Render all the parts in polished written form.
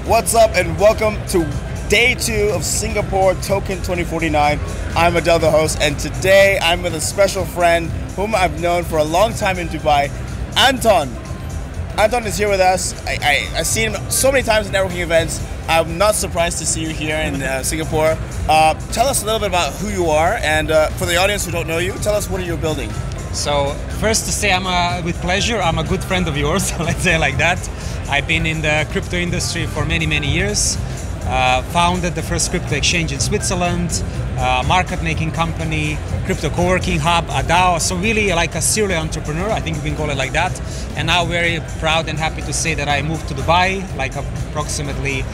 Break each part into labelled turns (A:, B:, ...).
A: What's up and welcome to day 2 of Singapore Token 2049. I'm Adel, the host, and today I'm with a special friend whom I've known for a long time in Dubai, Anton. Anton is here with us. I've seen him so many times at networking events. I'm not surprised to see you here in Singapore. Tell us a little bit about who you are, and for the audience who don't know you, tell us what are you building.
B: So first to say, with pleasure, I'm a good friend of yours, let's say it like that. I've been in the crypto industry for many, many years. Founded the first crypto exchange in Switzerland, market making company, crypto co-working hub, a DAO. So really like a serial entrepreneur, I think we can call it like that. And now very proud and happy to say that I moved to Dubai like approximately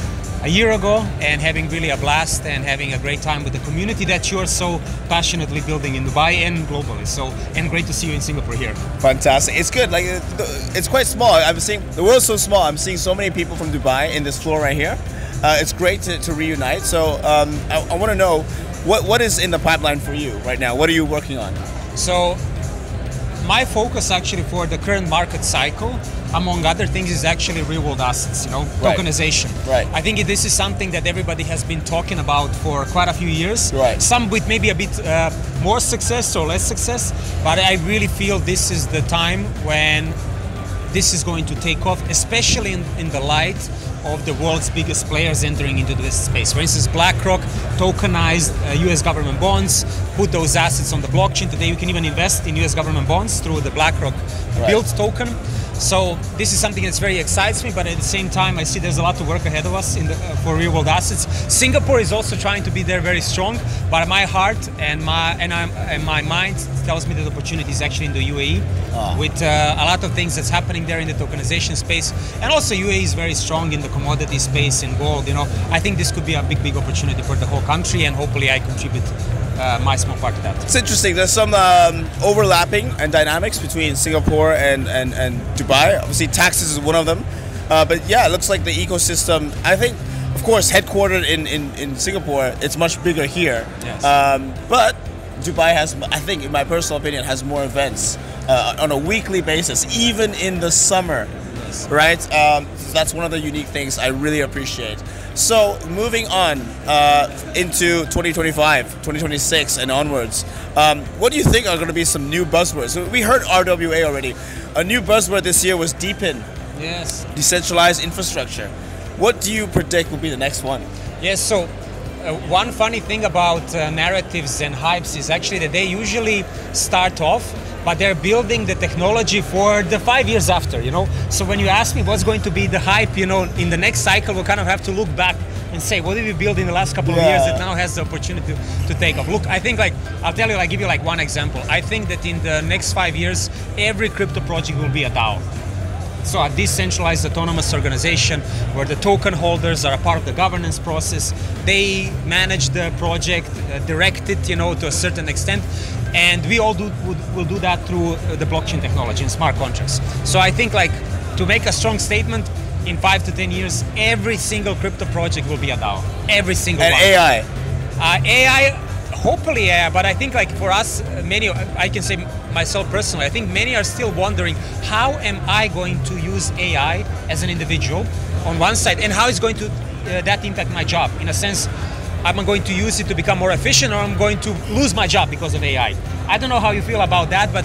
B: a year ago, and having really a blast and having a great time with the community that you are so passionately building in Dubai and globally. So, and great to see you in Singapore here.
A: Fantastic. It's good. Like it's quite small. I'm seeing the world's so small. I'm seeing so many people from Dubai in this floor right here. It's great to reunite. So I want to know what is in the pipeline for you right now. What are you working on?
B: So my focus actually for the current market cycle, among other things, is actually real world assets, tokenization.
A: Right.
B: I think this is something that everybody has been talking about for quite a few years.
A: Right.
B: Some with maybe a bit more success or less success, but I really feel this is the time when this is going to take off, especially in the light of the world's biggest players entering into this space. For instance, BlackRock tokenized US government bonds, put those assets on the blockchain. Today you can even invest in US government bonds through the BlackRock built token. So this is something that very excites me, but at the same time I see there's a lot of work ahead of us for real world assets. Singapore is also trying to be there very strong, but my heart and my mind tells me that the opportunity is actually in the UAE with a lot of things that's happening there in the tokenization space, and also UAE is very strong in the commodity space in gold. I think this could be a big opportunity for the whole country, and hopefully I contribute my small part to that.
A: It's interesting. There's some overlapping and dynamics between Singapore and Dubai. Obviously, taxes is one of them. But yeah, it looks like the ecosystem, I think, of course, headquartered in Singapore, it's much bigger here.
B: Yes.
A: But Dubai has, I think, in my personal opinion, has more events on a weekly basis, even in the summer.
B: Yes.
A: Right? That's one of the unique things I really appreciate. So moving on into 2025, 2026 and onwards, what do you think are going to be some new buzzwords? We heard RWA already. A new buzzword this year was DePIN.
B: Yes.
A: Decentralized infrastructure. What do you predict will be the next one?
B: Yes, so one funny thing about narratives and hypes is actually that they usually start off, but they're building the technology for the 5 years after, So when you ask me what's going to be the hype, in the next cycle, we'll kind of have to look back and say, what did we build in the last couple of years that now has the opportunity to take off? Look, I think I'll give you one example. I think that in the next 5 years, every crypto project will be a DAO. So a decentralized autonomous organization where the token holders are a part of the governance process. They manage the project, direct it, to a certain extent. And we all will do that through the blockchain technology and smart contracts. So I think to make a strong statement, in 5 to 10 years, every single crypto project will be a DAO. Every single one.
A: And AI?
B: AI, hopefully AI, but I think for us, I can say myself personally, I think many are still wondering, how am I going to use AI as an individual on one side, and how is going to that impact my job? In a sense, am I going to use it to become more efficient, or I'm going to lose my job because of AI? I don't know how you feel about that, but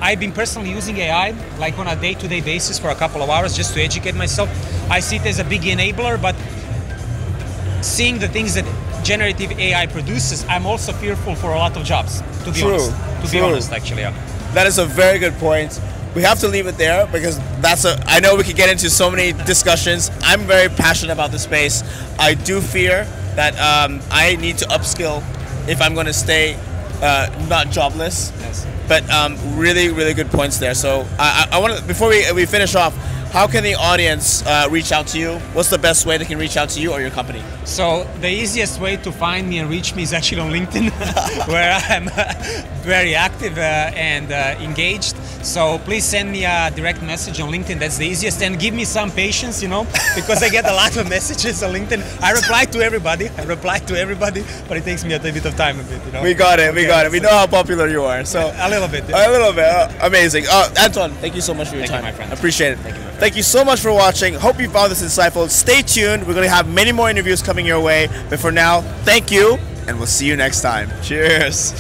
B: I've been personally using AI on a day-to-day basis for a couple of hours just to educate myself. I see it as a big enabler, but seeing the things that generative AI produces, I'm also fearful for a lot of jobs, to be honest. To be honest, actually, yeah.
A: That is a very good point. We have to leave it there because I know we could get into so many discussions. I'm very passionate about the space. I do fear that I need to upskill if I'm going to stay not jobless.
B: Yes.
A: But really, really good points there. So I want to, before we finish off, how can the audience reach out to you? What's the best way they can reach out to you or your company?
B: So the easiest way to find me and reach me is actually on LinkedIn, where I'm very active and engaged. So please send me a direct message on LinkedIn. That's the easiest. And give me some patience, because I get a lot of messages on LinkedIn. I reply to everybody, but it takes me a bit of time.
A: We got it. We know how popular you are. So
B: a little bit.
A: A little bit. Amazing. Anton, thank you so much for your time.
B: Thank you, my friend.
A: Appreciate it.
B: Thank you, my friend.
A: Thank you so much for watching. Hope you found this insightful. Stay tuned. We're going to have many more interviews coming your way. But for now, thank you, and we'll see you next time. Cheers.